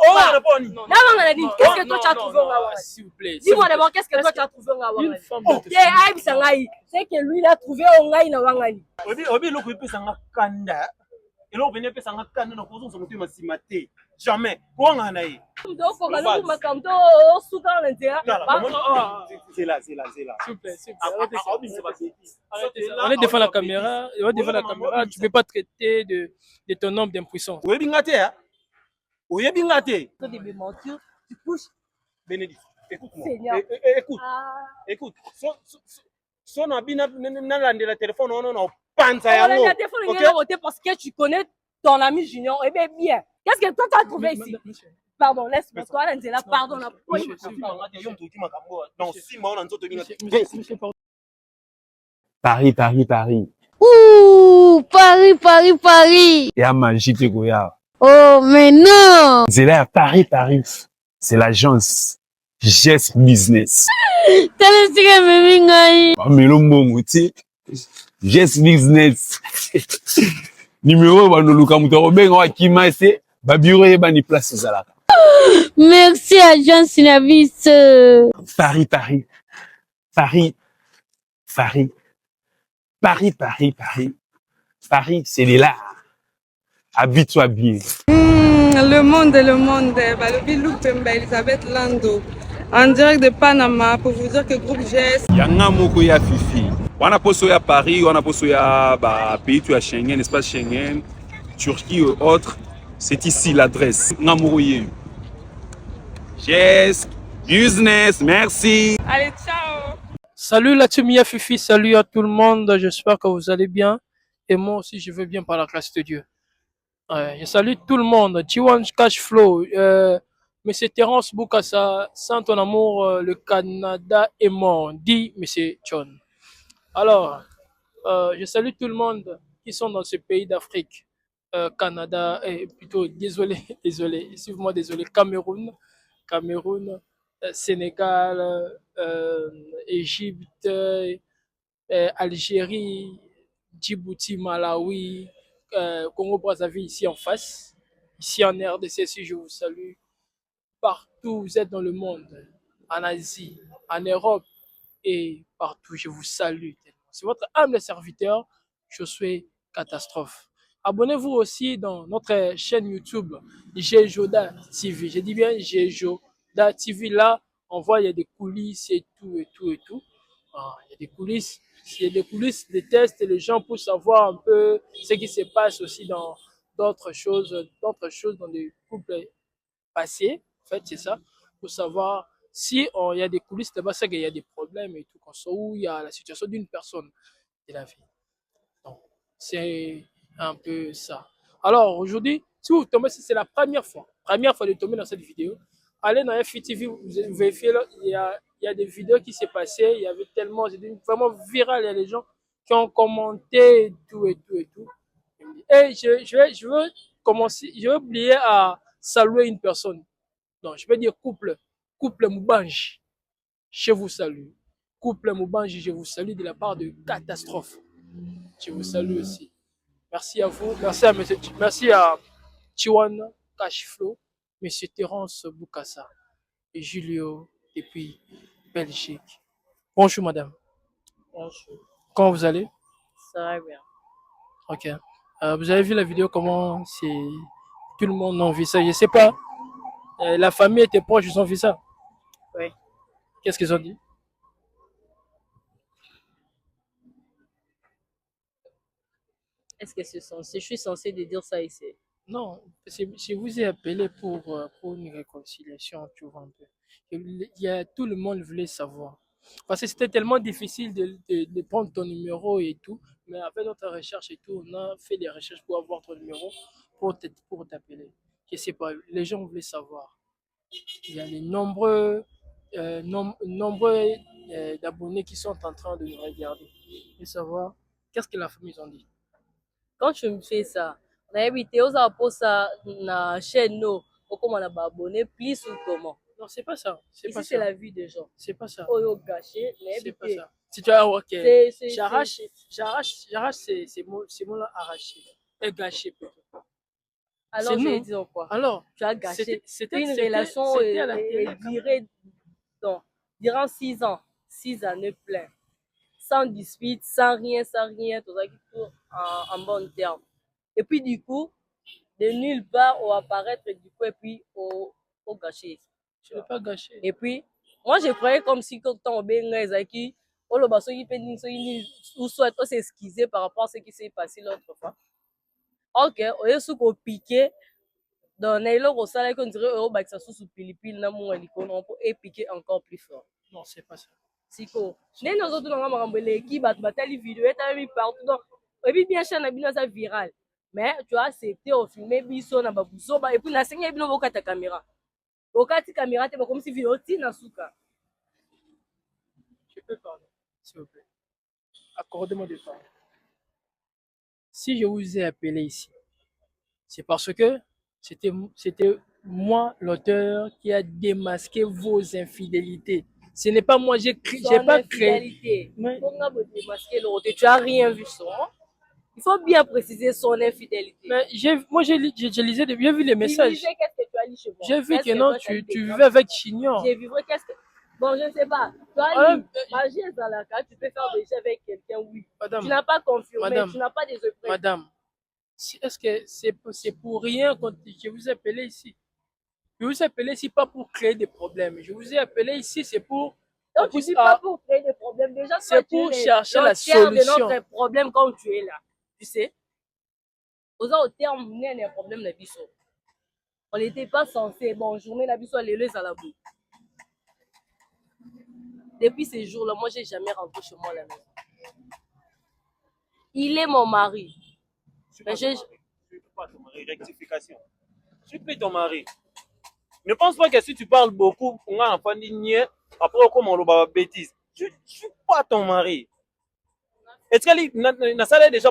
Qu'est-ce que toi tu as trouvé au Ngawangani? S'il vous plaît. Dis-moi d'abord, qu'est-ce que toi tu as trouvé au Ngawangani? C'est que lui il a trouvé au Ngawangani. Jamais. Donc, on va nous macanto sous dans l'intérieur. C'est là. S'il vous plaît. On est devant la caméra. Tu ne peux pas traiter de ton homme d'impuissance. Oui, bingate. Tu couches. Bénédicte, écoute-moi. Écoute. Son habit n'a le téléphone, non. Parce que tu connais ton ami Junior. Eh bien. Qu'est-ce que toi tu as trouvé ici? Pardon, laisse-moi. Toi, Angela, pardon. Paris. Ouh, Paris. Et à magie de Goya. Oh, mais non. C'est là, Paris. C'est l'agence Gest Business. Gest Business. Numéro, merci, agent Synavis. Paris. Paris, c'est là. Habite-toi bien. Le monde. Elisabeth Lando. En direct de Panama pour vous dire que groupe GS. Yanga moko ya Fifi. Wana poso ya Paris, wana poso ya pays tu as Schengen, espace Schengen, Turquie et autres. C'est ici l'adresse. Ngamourouye. GS Business, merci. Allez, ciao. Salut la team Ya Fifi, salut à tout le monde. J'espère que vous allez bien. Et moi aussi, je veux bien par la grâce de Dieu. Je salue tout le monde. T1 Cash Flow. Monsieur Terence Boukassa, sans ton amour, le Canada est mort, dit Monsieur John. Alors, je salue tout le monde qui sont dans ce pays d'Afrique, Canada, et plutôt, désolé, excusez-moi, désolé, Cameroun, Sénégal, Égypte, Algérie, Djibouti, Malawi, Congo-Brazzaville ici en face, ici en RDC, si je vous salue. Partout où vous êtes dans le monde, en Asie, en Europe et partout, je vous salue. C'est votre humble serviteur, Josué Catastrophe. Abonnez-vous aussi dans notre chaîne YouTube, Joda TV. Je dis bien Joda TV. Là, on voit, il y a des coulisses et tout. Ah, il y a des coulisses. Il y a des coulisses, des tests, et les gens pour savoir un peu ce qui se passe aussi dans d'autres choses dans des couples passés. En fait, c'est ça, pour savoir si il y a des coulisses là-bas, c'est qu'il y a des problèmes et tout, comme ça, où il y a la situation d'une personne de la vie. Donc, c'est un peu ça. Alors, aujourd'hui, si vous tombez, c'est la première fois de tomber dans cette vidéo, allez dans FITV, vous vérifiez, là, il y a des vidéos qui s'est passées, il y avait tellement, c'était vraiment viral, il y a des gens qui ont commenté et tout. Et je veux commencer, je veux oublier à saluer une personne. Non, je peux dire couple Moubanji, je vous salue. Couple Moubanji, je vous salue de la part de Catastrophe. Je vous salue aussi. Merci à vous, merci à T1 Cashflow, Monsieur Terence Boukassa et Julio depuis Belgique. Bonjour madame. Bonjour. Comment vous allez? Ça va bien. Ok. Vous avez vu la vidéo, comment c'est tout le monde a vu ça? Je sais pas. La famille était proche, ils ont vu ça. Oui. Qu'est-ce qu'ils ont dit? Est-ce que je suis censée de dire ça ici? Non, je vous ai appelé pour une réconciliation, tu vois un peu. Tout le monde voulait savoir. Parce que c'était tellement difficile de prendre ton numéro et tout. Mais avec notre recherche et tout, on a fait des recherches pour avoir ton numéro pour t'appeler. Je sais pas, les gens voulaient savoir. Il y a les nombreux d'abonnés qui sont en train de nous regarder et savoir qu'est-ce que la famille ont dit. Quand tu me fais ça, on a évité aux ça na chaîne no, comment on a abonné plus ou comment? Non, c'est pas ça. Ici, c'est la vie des gens. C'est pas ça. Oh, gâché, c'est pas ça. Si tu as, ok. J'arrache ces mots-là arrachés. Et gâché plutôt. Alors, je vais dire quoi? Alors, tu as gâché c'était une relation c'était durée durant 6 ans, 6 années pleines, sans dispute, sans rien, tout ça qui tourne en bon terme. Et puis du coup, de nulle part, on apparaître du coup, et puis au gâcher. Je ne vais pas gâcher. Et puis, moi je croyais comme si quand on benga qui on le basso qui peine ou soit on s'excuser par rapport à ce qui s'est passé l'autre fois. Ok, on est sous qu'on piqué dans Nailo Rosala qu'on dirait oh bah que ça sous pilipil na mon hélico on peut piquer encore plus fort. Non, c'est pas ça. Siko. Né nous autres dans marambele qui bat batali vidéo et t'as mis partout donc et puis bien chaîne na ça viral. Mais tu as accepté au filmer biso na babuso ba et puis na senga bino boka ta caméra. Boka ta caméra te comme si vidéo ti na suka. Je peux parler, s'il vous plaît. Accordez-moi du temps. Si je vous ai appelé ici, c'est parce que c'était moi l'auteur qui a démasqué vos infidélités. Ce n'est pas moi, j'ai pas créé. Mais... Tu n'as rien vu sur moi. Il faut bien préciser son infidélité. Mais moi, j'ai lisé, j'ai vu les messages. Qu'est-ce que tu as lu chez moi? J'ai vu que non, tu vivais avec Chignon. J'ai vu, qu'est-ce que... Bon, je ne sais pas. Tu as lu, magie dans la carte, tu peux faire déjà avec quelqu'un, oui. Madame, tu n'as pas confirmé, tu n'as pas des preuves. Madame, est-ce que c'est pour rien que je vous ai appelé ici? Je vous ai appelé ici pas pour créer des problèmes. Je vous ai appelé ici, c'est pour... Donc, tu ne dis pas pour créer des problèmes. Déjà, c'est pour chercher la solution. de notre problème quand tu es là. Tu sais? Au terme, il y a un problème de biso. On n'était pas censé. Bon, journée la biso, elle est à la boue. Depuis ces jours-là, moi, je n'ai jamais rentré chez moi à la maison. Il est mon mari. Je suis pas ton mari. Rectification. Je suis plus ton mari. Ne pense pas que si tu parles beaucoup, on a un enfant digné, après comment on va bêtise. Je suis pas ton mari. Est-ce que n'a déjà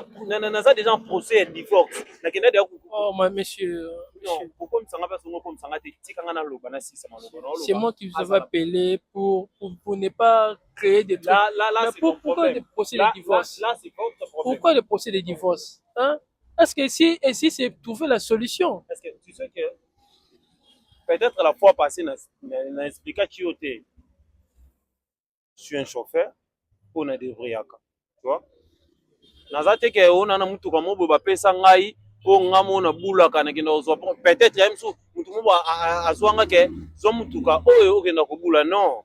un procès de divorce? Oh, monsieur. Non, pourquoi c'est moi qui vous avais appelé pour ne pas créer des trucs. Là, pourquoi le procès de divorce? Là, c'est votre problème. Pourquoi le procès de divorce? Hein? Est-ce que si c'est trouver la solution? Parce que tu sais que peut-être la fois passée, n'a expliqué que je suis un chauffeur, on a des vrais accords. Tu vois? Nazate ke ona na mutu kama bo bapesa ngai ko ngamo na bula kana kina ozo peut-être ya msu mutu mo azwanga ke zo mutuka oyo okenda ko bula non.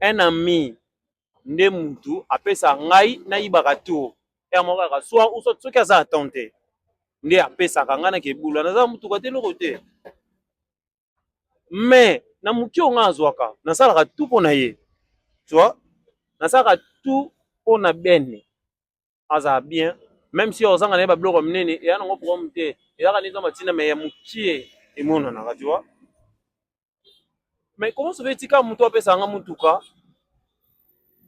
Un ami nde mutu apesa ngai na ibaka to ya moka ka soit ou soit soki aza attente nde apesa kanga na ke bula na za mutuka te loko te. Mais na muki onga azwaka na sala ka tout pona ye. Tu vois? Na sala ka tout pona bene. Aza bien, même si on a un bloc comme nene, et on a un problème, et on a un matin, mais il y a moukié et mon on tu vois. Mais comment se fait-il quand moutou appelle ça un moutouka?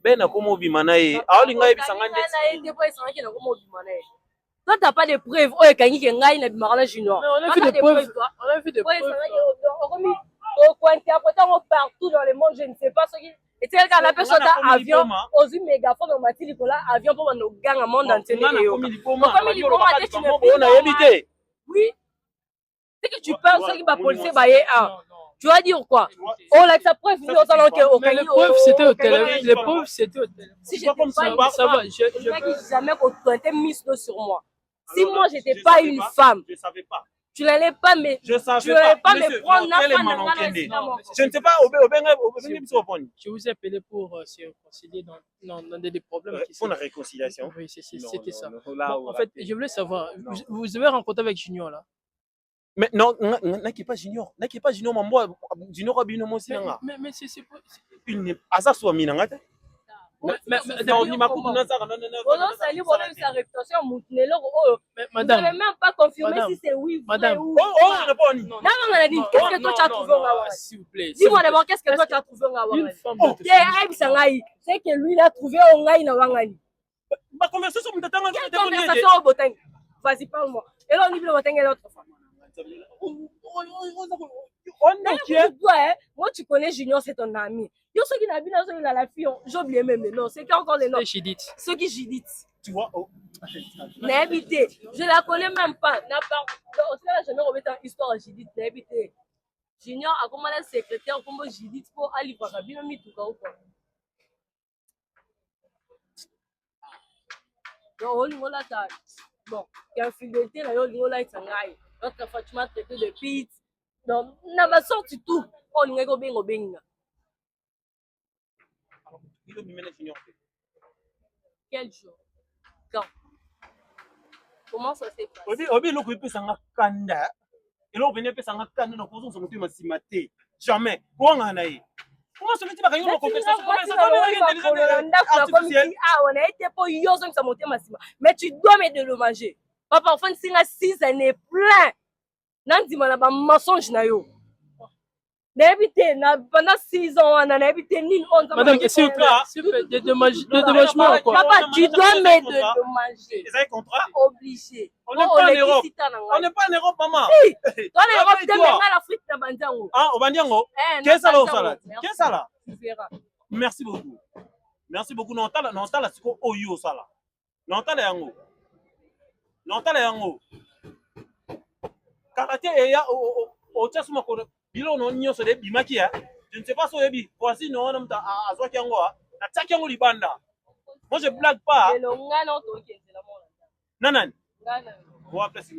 Ben a comme obimanae, a olinga et bisangane. Toi, t'as pas de preuves. Oh, quand il y a un gars, il a junior. On a vu des preuves. On a vu des preuves. Partout dans le monde, je ne sais pas ce qui. Et tu sais, quand la personne a avion, aux yeux mégaphone, on m'a dit, avion pour nos gangs à monde entier. Oui. C'est que tu penses que la police va tu vas dire quoi? Oh, là, ça preuve, les preuves, c'était au téléphone. Les preuves, c'était au téléphone. Si je n'étais pas une ça va, je jamais qu'on mis sur moi. Si moi, je n'étais pas une femme, je savais pas. Tu n'allais pas me. Je savais pas me prendre je ne sais pas. Je vous ai appelé pour se réconcilier dans des problèmes. Pour la réconciliation. Oui, c'était ça. Bon, en fait, je voulais savoir, vous avez rencontré avec Junior là? Mais non, n'est pas Junior. N'est pas Junior, moi, Junior a bien aussi. Mais c'est pas. Il n'est pas ça, soit minanga. Madame, même pas confirmer si c'est oui. Madame, qu'est-ce que toi tu as trouvé au s'il vous plaît. Dis-moi d'abord, qu'est-ce que toi tu as trouvé au Une femme c'est que lui il a trouvé au Ngai na Wangani. Ma conversation au Boteng. Vas-y, parle-moi. Et là, on y va au Boteng et l'autre fois. Moi, tu connais Junior, c'est ton ami. Yo, ceux qui n'habitent pas la fille, j'ai oublié même les noms. C'est qui encore les noms? C'est Judith. Ceux qui Judith. Tu vois, N'habité. Je la connais même pas. N'a pas. On n'a jamais remis dans histoire à Judith. N'habité. Junior a commencé à secrétaire comme Judith pour aller voir la bien mis tout cas ou quoi. Donc on lui a ça. Bon, il y a fidélité là, on lui a ça ngaï. Notre Fatima traité de pit. Donc n'a pas sorti tout. On lui a go bingo bingo. Quel jour? Quand? Comment ça s'est passé? Obi loko epesanga kanda. Eloko bene epesanga kanda na kozonza motema nsima te. Jamais. Kuanga na ye. Comment se fait-il que compensation on a été pour yozo que ça monte massima. Mais tu dois me dédommager. Papa, enfin, c'est 6 années plein. Nandi mana ba mensonge na yo. N'habité pendant 6 ans, on a habité ni 11 ans. Madame, s'il vous plaît, dédommagement quoi. Papa, tu dois me dédommager. C'est un contrat Obligé. On n'est pas en Europe. On n'est pas en Europe, maman. Si. Toi, l'Europe, tu as l'Afrique de Bandiango. Ah, au Bandiango. Qu'est-ce que ça? Qu'est-ce que ça? Tu verras. Merci beaucoup. Merci beaucoup. Non, t'as la siko oyo sala. Non, t'as la yango. Non, t'as la yango. Karaté eya o tsasuma ko bilo no nyoso de bimaki ya. Je ne sais pas si oyebi. Voici non on a azwa kyango na tsaki yango libanda. Moi je blague pas. Le ngana to kenzela mona. Nanan. Ngana. Ouais, parce que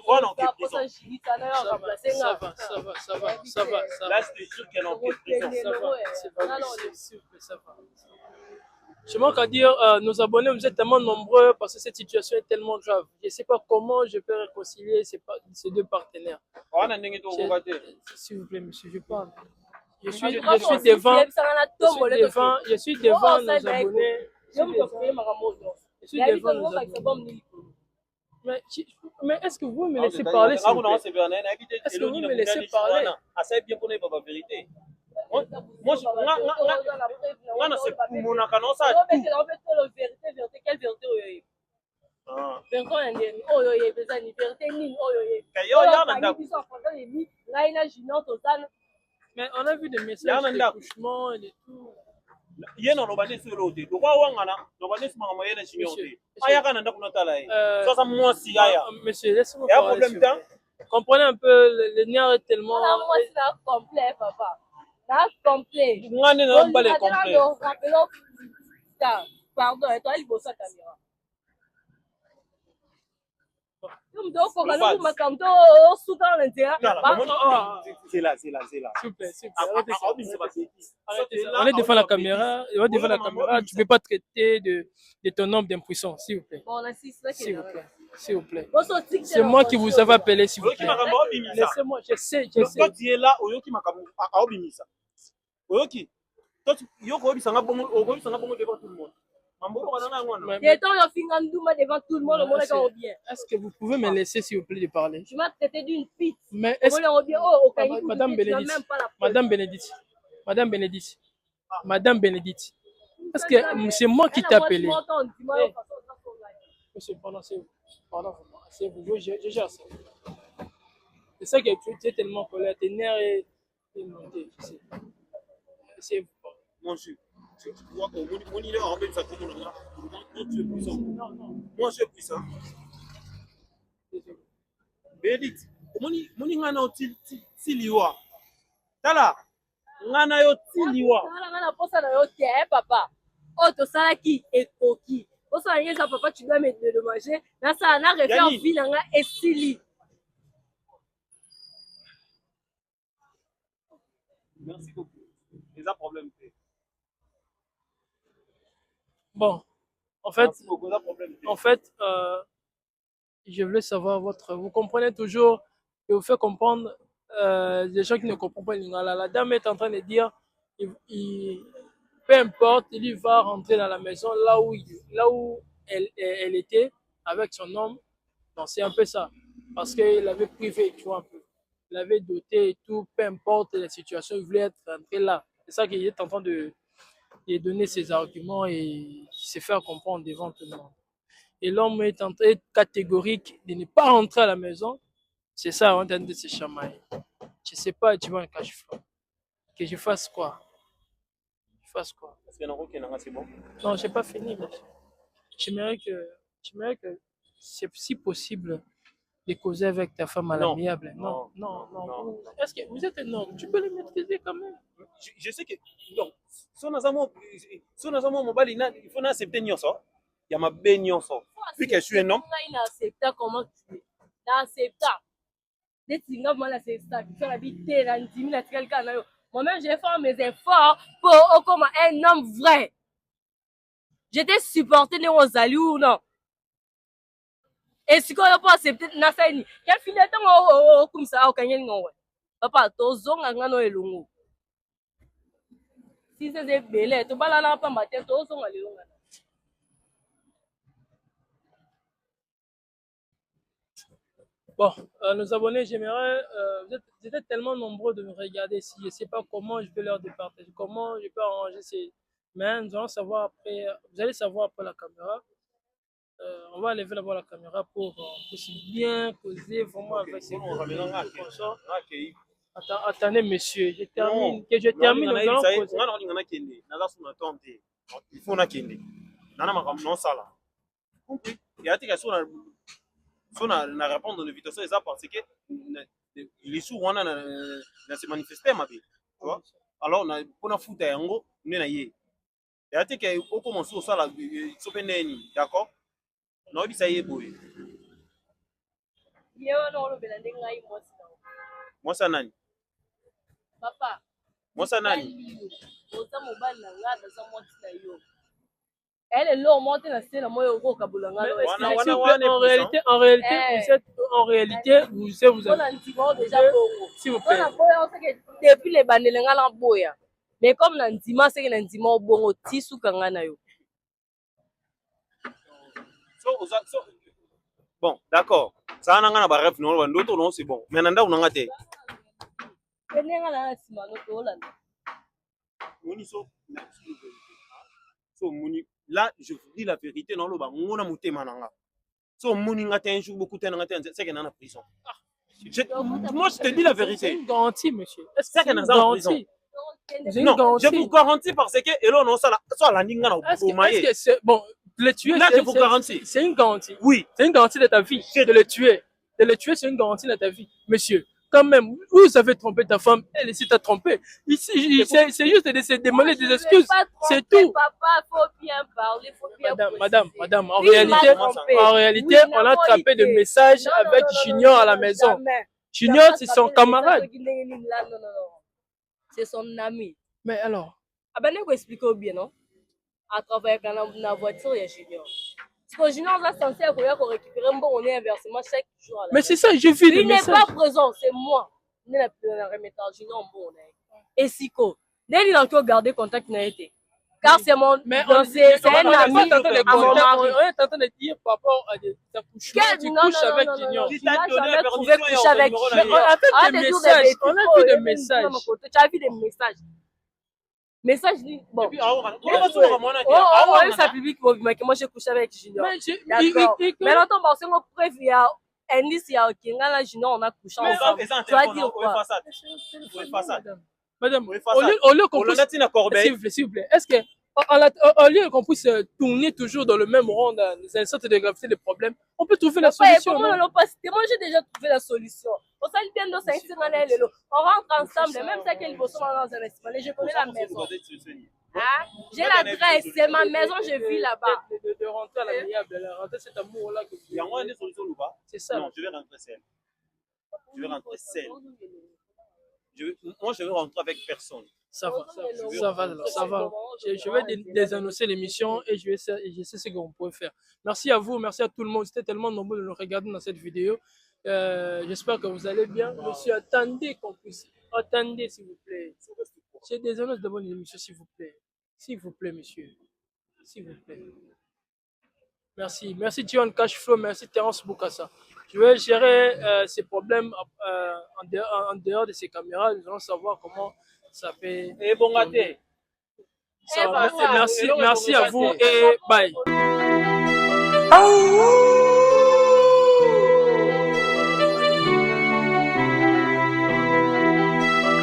on en fait prison. Ça va. Là, je te jure qu'elle en fait prison. Ça va. Je manque à dire, nos abonnés, vous êtes tellement nombreux parce que cette situation est tellement grave. Je ne sais pas comment je peux réconcilier ces deux partenaires. S'il vous plaît, monsieur, je parle. Je suis devant nos abonnés. Je suis devant nos abonnés. Mais est-ce que vous me laissez parler? Est-ce que vous me laissez parler? Moi, c'est pour mon accord, ça. Quelle vérité? Mais on a vu des messages de couchement et de tout. Il y a un obani sur l'autre. Donc, monsieur, laissez-moi parler. Comprenez un peu, le nerf est tellement. Moi, c'est complet, papa. C'est complet. Pardon, et toi, il bosse à caméra. C'est là. S'il vous plaît. On est devant la caméra, tu ne peux pas traiter de ton homme d'impuissance, s'il vous plaît. S'il vous plaît. C'est moi qui vous avais appelé, s'il vous plaît. Laissez-moi, je sais. Quand tu es là, Oyoki m'a obimisa. Oyoki, toi, Yoko Obisanga Bongo devant tout le monde. Est-ce que vous pouvez me laisser, s'il vous plaît, de parler? Tu m'as traité d'une pite. Mais Madame Bénédicte, est-ce que c'est moi qui t'ai appelé? Monsieur, pardon, c'est vous, je gère ça. C'est ça que tu es tellement colère, tes nerfs et montés, je sais. C'est vous. Monsieur. Tu vois qu'au moins, il est en train de faire comme tu es puissant. Non. Moi, je suis puissant. Bénédicte, mon ingana o tiliwa. Tala, ngana yo tiliwa. Ngana posa na yo te, papa. Oh, to sala ki ekoki. Posa na yesa papa, tu dois me dédommager. Na ça na refaire vie na nga esili. Merci beaucoup. Les a problème. Bon, en fait, je voulais savoir vous comprenez toujours et vous faites comprendre les gens qui ne comprennent pas l'ingala. La dame est en train de dire, peu importe, il va rentrer dans la maison là où elle était avec son homme. Donc c'est un peu ça, parce qu'il l'avait privé, tu vois un peu. Il l'avait doté et tout, peu importe la situation, il voulait être rentré là. C'est ça qu'il est en train de donner ses arguments et se faire comprendre devant tout le monde. Et l'homme est en train catégorique de ne pas rentrer à la maison. C'est ça, on est en train de se chamailler. Je ne sais pas, tu vois un cache-flow. Que je fasse quoi? Parce que c'est bon. Non, je n'ai pas fini. J'aimerais que J'aimerais que, c'est si possible, de causer avec ta femme à Non. l'amiable. Non, non, non. Est-ce que vous êtes un homme? Tu peux les maîtriser quand même. Je sais que donc so naza mwa mobali il faut accepter nyonso ya mabe nyonso puis que je suis un homme. Inacceptable, comment tu es? Inacceptable. Des tingas, moi, là, c'est ça. Tu as habité là, quelqu'un. Moi-même, j'ai fait mes efforts pour comme un homme vrai. J'étais supporté de Rosalie ou non. Et si on n'a pas accepté, n'a pas ni. Quel filet de comme ça, au Kenya, non. Papa, tozo ngano elungu. Si c'est des belles, tu vas là pas mater, tozo ngalo. Bon, nos abonnés, j'aimerais, vous êtes tellement nombreux de me regarder ici. Je ne sais pas comment je vais leur départager, comment je peux arranger ces. Mais nous allons savoir après, vous allez savoir après la caméra. On va enlever d'abord la caméra pour bien poser vraiment avec ces consorts. Attendez, monsieur, je termine. Que je termine, nous allons poser. Il faut nakende nana makambo non sala compris ya tika so na répondre de invitation ça parce que les sous wana na se manifester ma vie tu vois alors na pona futa yango ne na ye ya tika o commence au sala so peneni d'accord no bisa ye boye Yewe no lo belande ngai moi ça nani papa moi ça nani oza mobali na nga naza mwasi na yo elle lo monte na scène moyo ko kabula nga En réalité, vous on a un petit mot déjà bongo s'il vous plaît. on a boya on sait que depuis les bandele nga na boya mais comme na ndima c'est que na ndima bongo tisu kanga na yo so bon d'accord ça na nga na ba rêve no ba ndoto non c'est bon mais nanda unanga te penenga na sima no to la moni so moni là je vous dis la vérité non lo ba ngona mutema nanga so moni ngata un jour beaucoup tena ngata c'est que na prison moi je te dis la C'est vérité une garantie, monsieur. Est-ce c'est que que c'est une na garantie? C'est une non garantie. je vous garantis parce que elo non ça la ninga na Est-ce que c'est bon, de le tuer, là je vous garantis c'est une garantie. oui C'est une garantie de ta vie. De le tuer. De le tuer, c'est une garantie de ta vie. Monsieur, quand même, vous avez trompé ta femme, elle aussi t'a trompé. Ici, c'est juste de se demander des excuses. C'est tout. papa faut bien parler faut bien Madame, en Oui, il m'a réalité, trompé. oui, on a attrapé des messages Non, avec non, Junior non, à la non, maison. jamais. Junior, c'est son camarade. Non. C'est son ami. Mais alors, Ah ben, je vais expliquer bien, non? À travers la voiture, il y a Junior. Parce que Junior va censé récupérer un bon, on est inversement chaque jour. mais c'est ça, j'ai vu des Il n'est messages. pas présent, c'est moi. Il n'est pas remettant Junior en bon. Et Siko, dès qu'il a encore gardé contact, n'a été. Car c'est mon. Mais C'est un on ami est en train de à mon mari. on est en train de dire par rapport à des accouchements, tu couches avec Junior. Tu n'as jamais trouvé coucher avec Mais on a fait Arrête des de dire messages, bêtises. on a Oh, vu des il y a messages. Tu as vu des messages. Message, bon. et puis Ça public, moi j'ai couché avec Junior. Mais D'accord. Mais longtemps, c'est mon préf, il y a Ennis, il y a Kinga, Junior, on a couché ensemble. Tu vas dire quoi? Madame, Oui, au lieu qu'on on puisse, l'a dit na corbeille s'il vous plaît, est-ce que, au lieu qu'on puisse tourner toujours dans le même rond, dans une sorte de gravité de problème, on peut trouver la solution. Moi non? j'ai déjà trouvé la solution. On rentre ensemble, même ça qu'elle bosse dans un espace. Je connais la maison. J'ai l'adresse, c'est ma maison, je vis là-bas. De rentrer à l'amiable, de rentrer cet amour-là. C'est ça. Non, je vais rentrer seul. Moi, je vais rentrer avec personne. Ça va. Je vais désannoncer l'émission et je sais ce qu'on peut faire. Merci à vous, merci à tout le monde. C'était tellement nombreux de nous regarder dans cette vidéo. J'espère que vous allez bien. Monsieur, attendez qu'on puisse. Attendez, s'il vous plaît. J'ai des annonces de bonne émission, s'il vous plaît. S'il vous plaît, monsieur. S'il vous plaît. Merci. Merci, John Cashflow. Merci, Terence Boukassa. Je vais gérer ces problèmes en dehors de ces caméras. Nous allons savoir comment ça fait. Et bon gâté. Merci à vous et bye.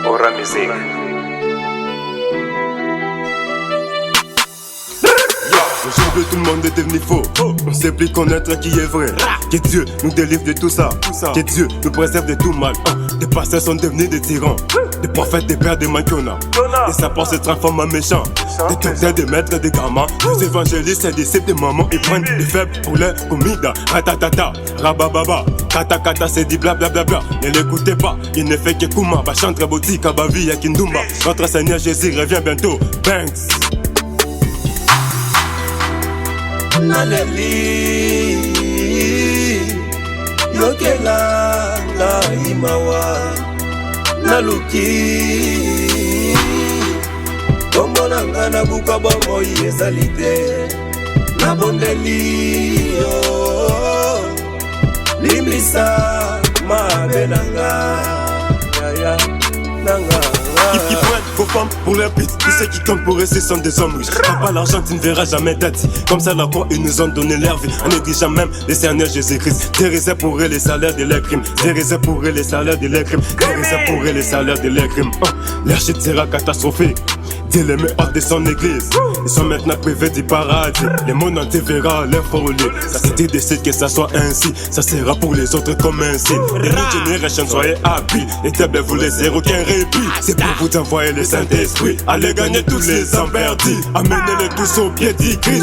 Aura Music. Yo, Bible, tout le monde est devenu faux. On sait plus connaître qui est vrai. Que Dieu nous délivre de tout ça. Que Dieu nous préserve de tout mal. Des pasteurs sont devenus des tyrans. Des prophètes, des pères, des manquiona. Des sapeurs se transforment en méchants. Des docteurs, des maîtres, des gamins. Des évangélistes, des disciples, des mamans. Ils prennent des faibles pour les comida. Ratatata, rabababa. Kata kata, c'est dit blablabla. Ne l'écoutez pas, il ne fait que Kuma. Bachantre, Boti, Kabavi, Yakindumba. Notre Seigneur Jésus revient bientôt. Banks. Naleli Yokela la imawa Naluki Komonanga na buka bomo yezalite Nabondeli Limisa mabenanga Yaya nanga Ils prennent vos femmes pour leur pute. Tous ceux qui comptent pour eux, ce sont des hommes riches. T'as pas l'argent, tu ne verras jamais d'ati. Comme ça, la croix, ils nous ont donné leur vie. En négligeant même le Seigneur Jésus-Christ. Dérisé pour eux les salaires de leurs crimes. Dérisé pour eux les salaires de leurs crimes. Dérisé pour eux les salaires de leurs crimes. Leur chute sera catastrophique. Dieu les met hors de son église. Ils sont maintenant privés du paradis. Le monde entier verra leur folie. Ça c'était décide que ça soit ainsi. Ça sera pour les autres comme un signe. Les new generation, soyez happy. Les tables vous laissez aucun répit. C'est pour vous envoyer le Saint-Esprit. Allez gagner tous les emmerdis. Amenez-les tous au pied du Christ.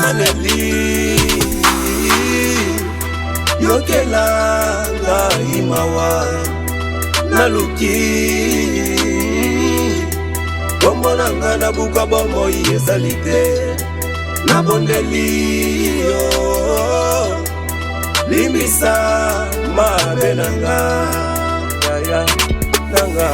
Yokela la imawa Naluki Komonanga na buka bomo yezalite Nabondeli Limisa mabenanga Yaya nanga